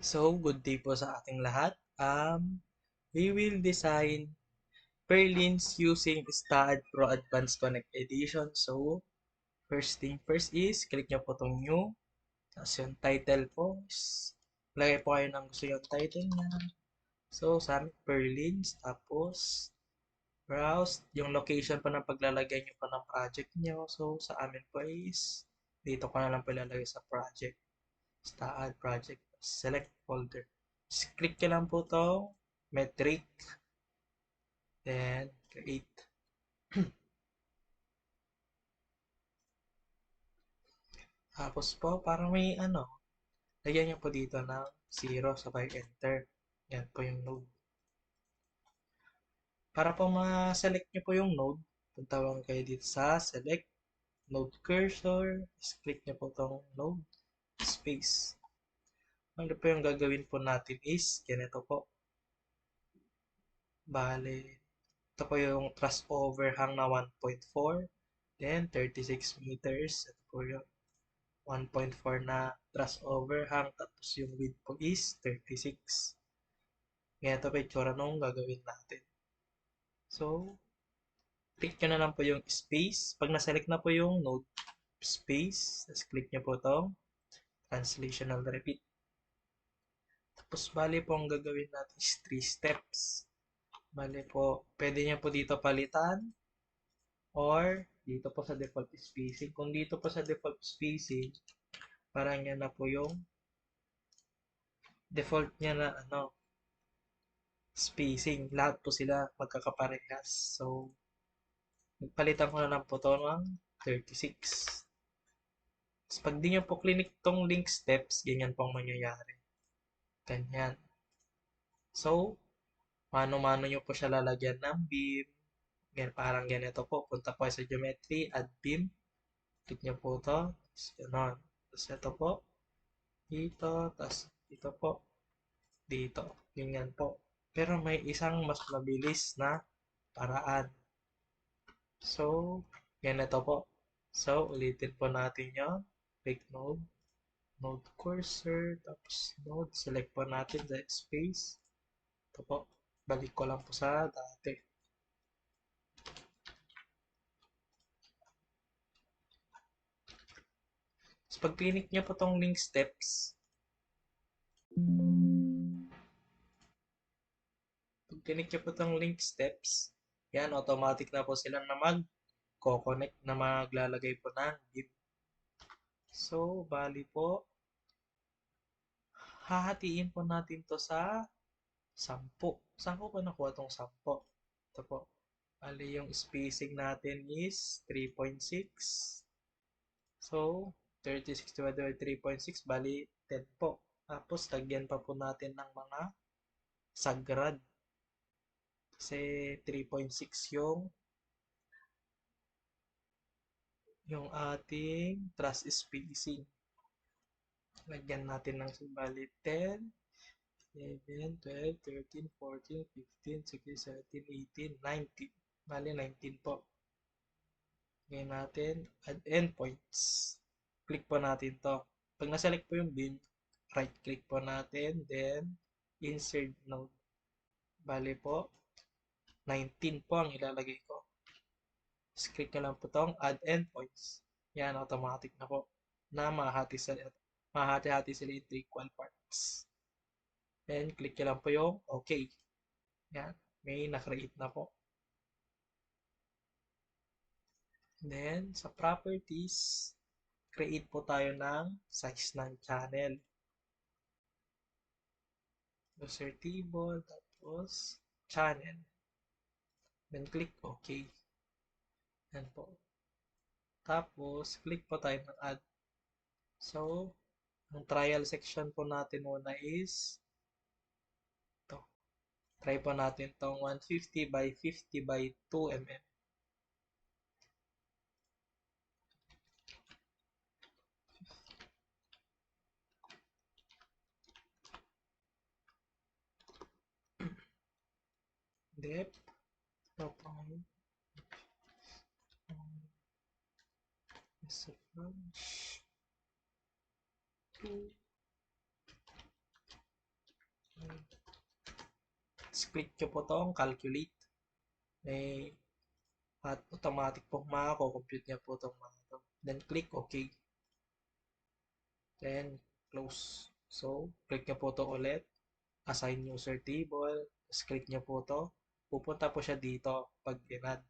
So, good day po sa ating lahat. We will design purlins using STAAD Pro Advanced Connect Edition. So, first thing first is, click nyo po itong new. Tapos yung title po is, lagay po kayo ng gusto yung title niya. So, sa amin, purlins. Tapos, browse yung location pa ng paglalagay nyo pa ng project nyo. So, sa amin po is, dito ko na lang po ilalagay sa project. STAAD project. Select folder. Just click nyo lang po to metric, then create. Tapos po, parang may lagyan nyo po dito ng 0 sabay enter. Yan po yung node. Para po ma-select nyo po yung node, punta lang kayo dito sa select node cursor. Just click nyo po tong node space. Ano po yung gagawin po natin is, ganito po. Bale, ito po yung thrust overhang na 1.4. Then, 36 meters. Ito po yung 1.4 na thrust overhang. Tapos yung width po is 36. Ngayon ito po yung tsura nung gagawin natin. So, click nyo na lang po yung space. Pag na-select na po yung node space, tapos click nyo po itong translational repeat. Tapos, bali po ang gagawin natin is 3 steps. Bali po, pwede nyo po dito palitan or dito po sa default spacing. Kung dito po sa default spacing, parang yan na po yung default niya na spacing. Lahat po sila magkakaparehas. So, palitan ko na lang po to ng 36. Tapos pag di nyo po clinic tong link steps, ganyan po ang mangyayari. Ganyan. So, mano-mano nyo po siya lalagyan ng beam. Ganyan, parang ganito po. Punta po sa geometry, add beam. Click nyo po to. Tapos gano'n. Tapos ito po. Dito. Tapos dito po. Dito. Ganyan po. Pero may isang mas mabilis na paraan. So, ganito po. So, ulitin po natin yon. Click node. Node cursor. Tapos node. Select po natin sa space. Ito po. Balik ko lang po sa dati. So, pag clinic nyo po tong link steps, pag clinic nyo po tong link steps, yan, automatic na po silang na mag-connect na maglalagay po ng git. So, bali po, hahatiin po natin to sa 10. Saan ko ba nakuha tong 10? Ito po. Bali, yung spacing natin is 3.6. So, 36 divided by 3.6, bali 10 po. Tapos, lagyan pa po natin ng mga sagrad. Kasi 3.6 yung ating truss spacing. Lagyan natin ng bali 10, 11, 12, 13, 14, 15, 16, 17, 18, 19. Bali 19 po. Ngayon natin, add endpoints. Click po natin to. Pag na-select po yung beam, right click po natin, then insert node. Bali po, 19 po ang ilalagay ko. Just click nyo lang po tong add endpoints. Yan, automatic na po na mahati-hati sila into equal parts. Then, click nyo lang po yung OK. Yan, may na-create na po. Then, sa properties, create po tayo ng size ng channel. User table, tapos channel. Then, click OK. Yan po. Tapos, click po tayo ng add. So, ang trial section po natin muna is ito. Try po natin tong 150 by 50 by 2 mm. Depth. Ito po. Is a 2. 2. Click nyo po itong calculate. May at automatic po mako-compute niya po itong mga ito. Then click OK. Then close. So, click nyo po ito ulit. Assign user table. Tapos click nyo po ito. Pupunta po siya dito pag in-add.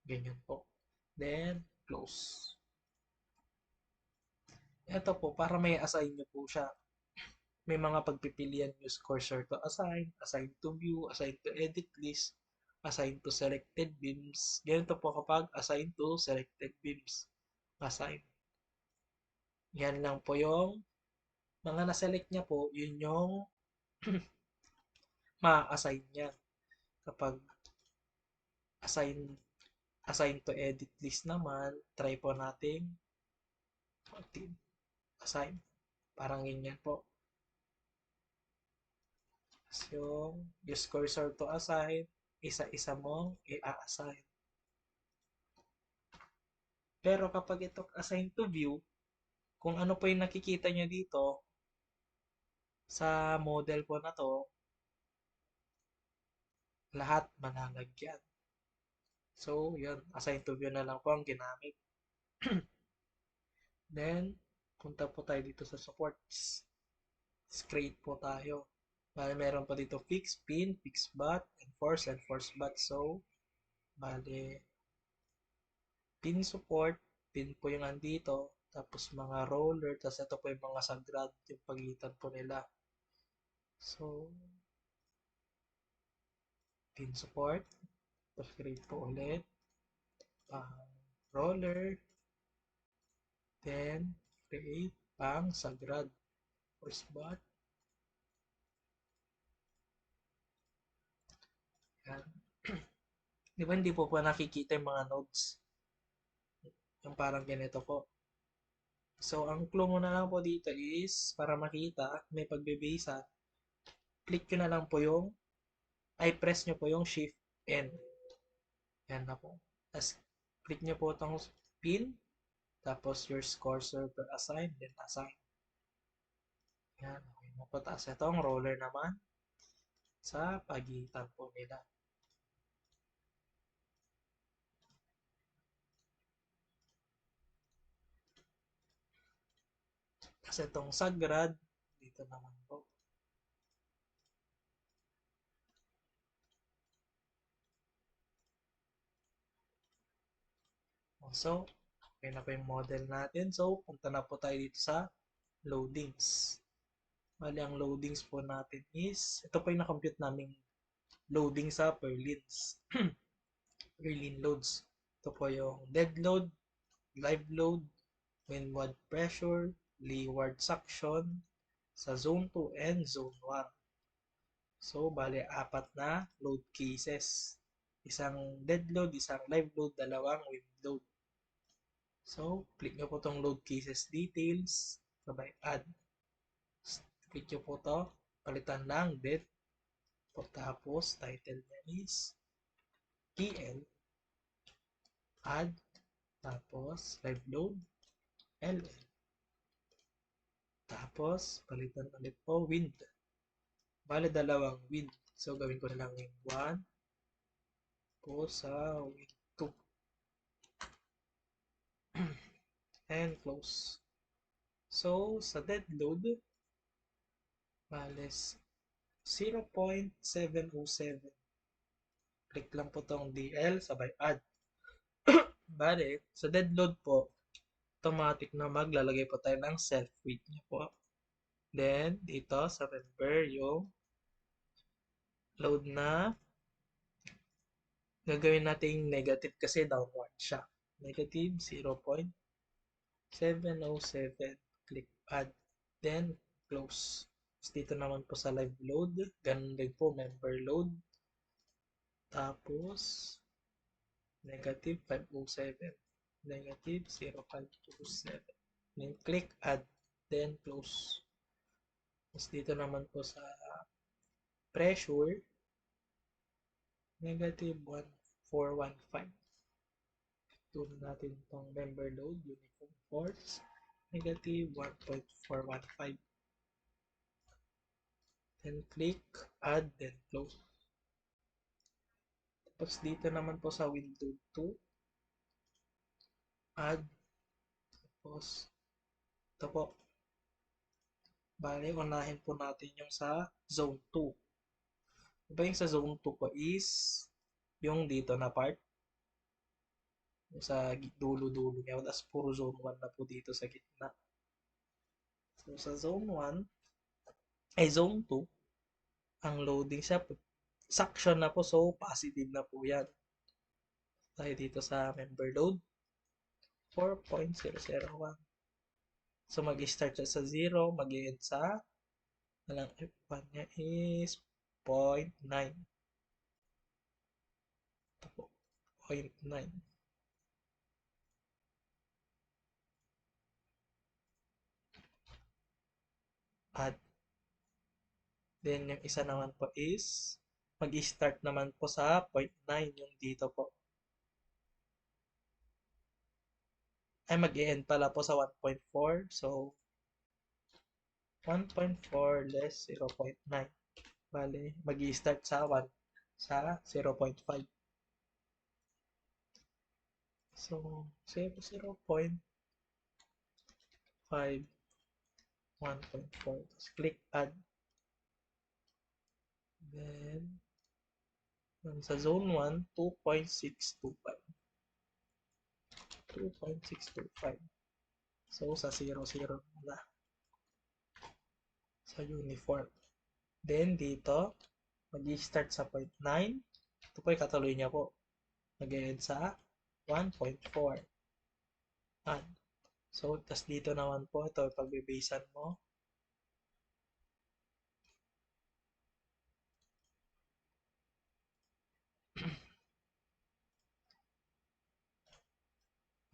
Ganyan po. Then, close. Ito po, para may assign nyo po siya. May mga pagpipilian use cursor to assign, assign to view, assign to edit list, assign to selected beams. Ganito po kapag assign to selected beams. Assign. Yan lang po yung mga na-select niya po, yun yung ma-assign niya. Kapag assign assign to edit list naman, try po natin assign. Parang ganyan po. So, use cursor to assign, isa-isa mong i-assign. Pero kapag ito assign to view, kung ano po yung nakikita nyo dito, sa model po na to, lahat manlalagyan. So, yun, assign to view na lang po ang ginamit. Then, punta po tayo dito sa supports. Create po tayo. Bale, meron pa dito fix pin, fix bot, enforce bot. So, bale, pin support, pin po yung andito. Tapos mga roller, tapos ito po yung mga sagrad, yung pagitan po nila. So, pin support. Tapos create po ulit. Roller. Then, create pang sagrad. First bot. Yan. Di ba hindi po nakikita yung mga nodes? Yung parang ganito po. So, ang clue mo na lang po dito is, para makita, may pagbebasa, click nyo na lang po yung, press nyo po yung Shift N. Yan na po. Tapos, click nyo po itong pin, tapos your cursor to assign, then assign. Yan, okay na po. Tapos, itong roller naman, sa pagitan po nila. Tapos, itong sagrad, dito naman po. So, okay na po yung model natin. So, punta na po tayo dito sa loadings. Bali, ang loadings po natin is, ito po yung na-compute naming loading sa Perlins. Perlin loads. Ito po yung dead load, live load, windward pressure, leeward suction, sa zone 2 and zone 1. So, bali, apat na load cases. Isang dead load, isang live load, dalawang wind load. So, click nyo po itong load cases details, sabay add. Click nyo po ito, palitan lang dead. Tapos, title niya is PL, add, tapos, live load, LL. Tapos, palitan ulit po, wind. Bale, dalawang wind. So, gawin ko na lang wind 1 po sa wind 2. And close. So, sa dead load, bale, 0.707. Click lang po tong DL, sabay add. Bale, sa dead load po, automatic na maglalagay po tayo ng self-weight niya po. Then, dito sa member, yung load na gagawin nating negative kasi downward siya. Negative 0.707. Click add. Then, close. Dito naman po sa live load, ganun din po member load. Tapos, negative 507. Negative 0.527. Then, click add. Then, close. Tapos dito naman po sa pressure, negative 1415. Tunan natin itong member load, uniform force, negative 1.415. Then click, add, then close. Tapos dito naman po sa window 2, add, tapos ito po, bali, unahin po natin yung sa zone 2. Diba yung sa zone 2 po is yung dito na part, yung sa dulo-dulo niya, tapos puro zone 1 na po dito sa gitna. So sa zone 1, ay zone 2, ang loading siya, suction na po, so positive na po yan. Tayo dito sa member load, 4.001. So mag-start siya sa 0, mag-end sa, walang F1 niya is 0.9. Ito po, 0.9. Add. Then yung isa naman po is, mag-start naman po sa 0.9, yung dito po. Ay, mag-end pala po sa 1.4. So, 1.4 less 0.9. Bale, mag-start sa 1 sa 0.5. So, 0.5, 1.4. Tapos click add. Then, sa zone 1, 2.625. 2.625. So, sa 0, 0 na. Sa uniform. Then, dito, mag-start sa 0.9. Ito po yung katuloy niya po. Mag-end sa 1.4. Add. So, tas dito naman po, ito pagbe-basean mo.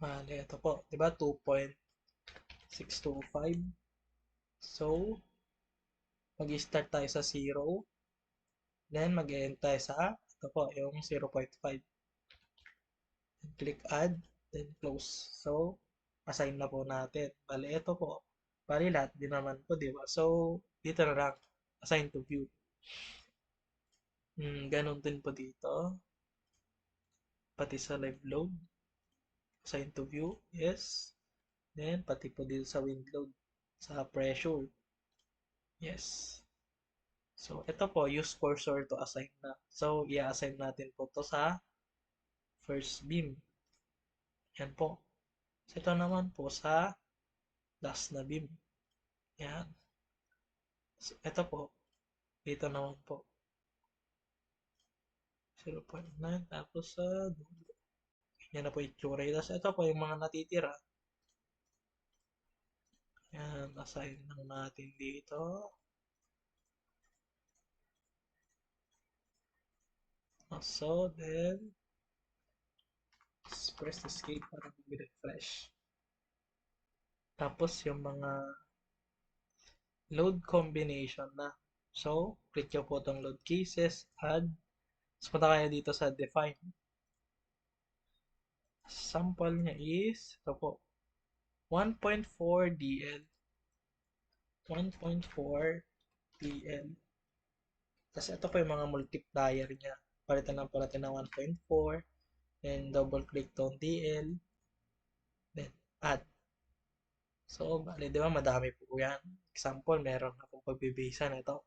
Mali, ito po. Diba? 2.625. So, mag-start tayo sa 0. Then, mag-end tayo sa, ito po, yung 0.5. Click add. Then, close. So, assign na po natin. Bali, ito po. Bali, lahat din naman po, diba? So, dito na lang. Assign to view. Ganun din po dito. Pati sa live load. Assign to view. Yes. Then, pati po dito sa wind load. Sa pressure. Yes. So, ito po, use cursor to assign na. So, i-assign natin po to sa first beam. Yan po. So, ito naman po sa last na beam. Yan. So, ito po. Dito naman po. 0.9. Tapos sa dulo. Yan na po itsura. Tapos ito po yung mga natitira. Yan. Assign lang natin dito. So, then, press escape para mag-refresh. Tapos yung mga load combination na. So, click nyo po itong load cases, add. Tapos punta kayo dito sa define. Sample niya is, ito po, 1.4 DL. 1.4 DL. Tapos ito po yung mga multiplier niya. Palitan lang po natin ng 1.4. Then, double click tong DL. Then, add. So, bali, di ba, madami po yan. Example, meron akong pagbibisan ito.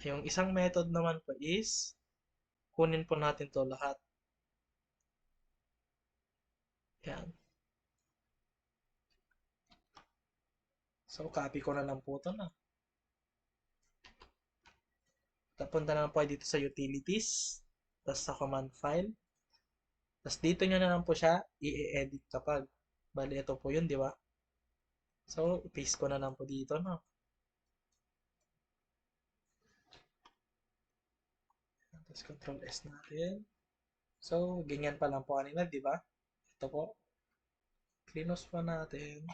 Yung isang method naman po is, kunin po natin to lahat. Yan. So, copy ko na lang po ito na. Tapunta na lang po dito sa utilities. Tapos sa command file. Tapos dito nyo na lang po siya i-edit kapag. Bali, ito po yun, di ba? So, paste ko na lang po dito, no? Tapos control S natin. So, ganyan pa lang po kanina, di ba? Ito po. Cleanose pa natin.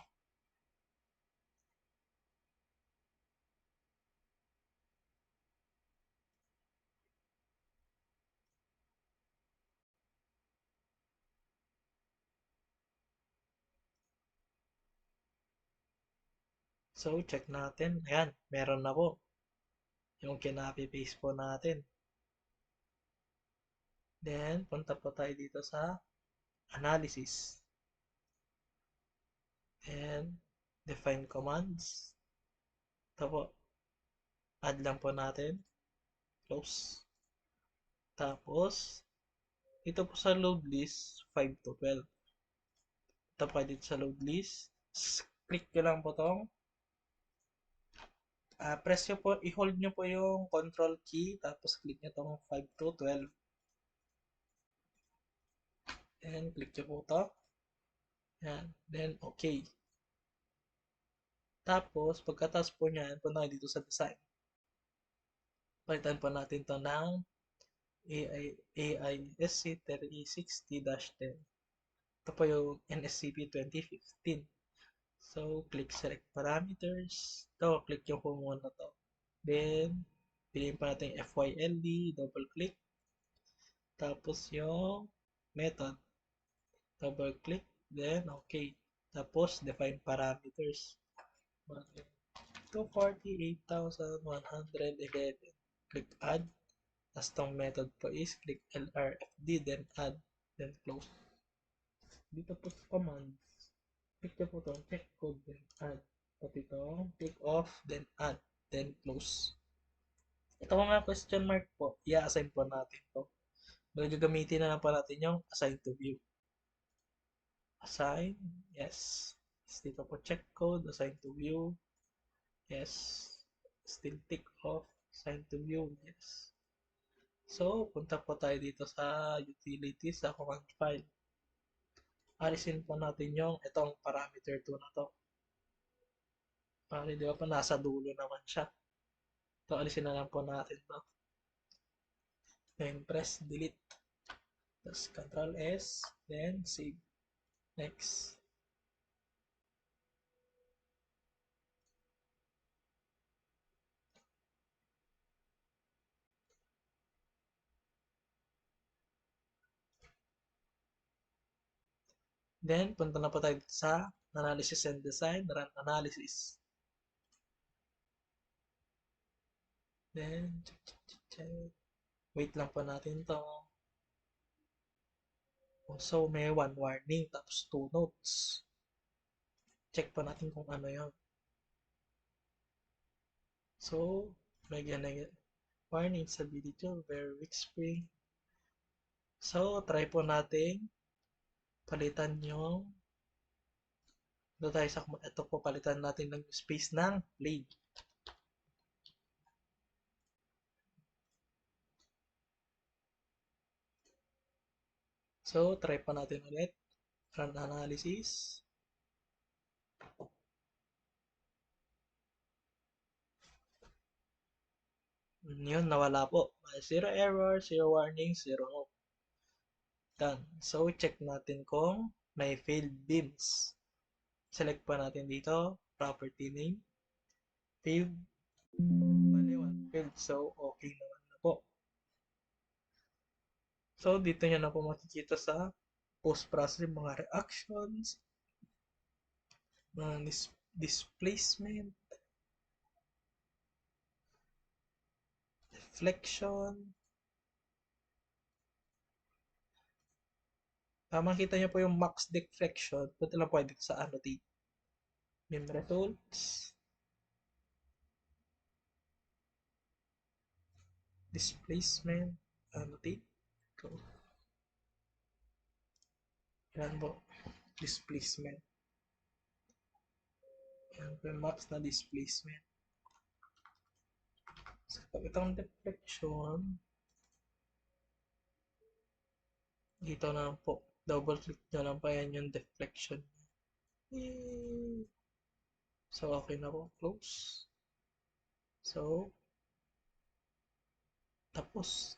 So, check natin. Ayan, meron na po. Yung kinapi-paste po natin. Then, punta po tayo dito sa analysis. Then, define commands. Ito po, add lang po natin. Close. Tapos, ito po sa load list, 5 to 12. Ito pa dito sa load list. Click nyo lang po itong press nyo po, i-hold nyo po yung control key, tapos click nyo itong 5 to 12. And click nyo po ito. Yan. Then, okay. Tapos, pagkatapos po nyan, punta kayo dito sa design. Palitan po natin to ng AISC3060-10. Ito po yung NSCP 2015. So, click select parameters. Ito, click yung po muna to. Then, piliin pa natin FYLD, double click. Tapos yung method, double click. Then, okay. Tapos, define parameters. 248,111. Click add. As tong method po is click LRFD, then add, then close. Dito po sa commands, click nyo po itong check code, then add. Pati itong click off, then add, then close. Ito mga question mark po, i-assign po natin to. Gagamitin na lang po natin yung assign to view. Assign, yes. Dito po check code, assign to view, yes. Still tick off, assign to view, yes. So, punta po tayo dito sa utilities, sa command file. Alisin po natin yung itong parameter 2 na to. Para di ba pa nasa dulo naman siya. So, alisin na lang po natin to. Then, press delete. Tapos, Ctrl S. Then, save. Next. Then, punta na po tayo sa analysis and design. Run analysis. Then, wait lang po natin to. So, may one warning, tapos 2 notes. Check po natin kung ano yun. So, may ganyan. Warning, instability, very weak spring. So, try po natin palitan yung ito tayo sa ito po, palitan natin ng space ng blade. So, try pa natin ulit. Run analysis. Yun, nawala po. Zero error, zero warning, zero note. Done. So, check natin kung may failed beams. Select pa natin dito, property name, failed, baliwan, failed. So, okay naman na po. So, dito nyo na po makikita sa post-processing mga reactions, mga displacement, deflection. Makita nyo po yung max deflection. Punta lang po dito sa annotate. Beam results. Displacement. Annotate. Go. Yan po. Displacement. Yan po yung max na displacement. So, pag itong deflection, dito na lang po. Double click nyo lang pa yan yung deflection. So, okay na po. Close. So, tapos.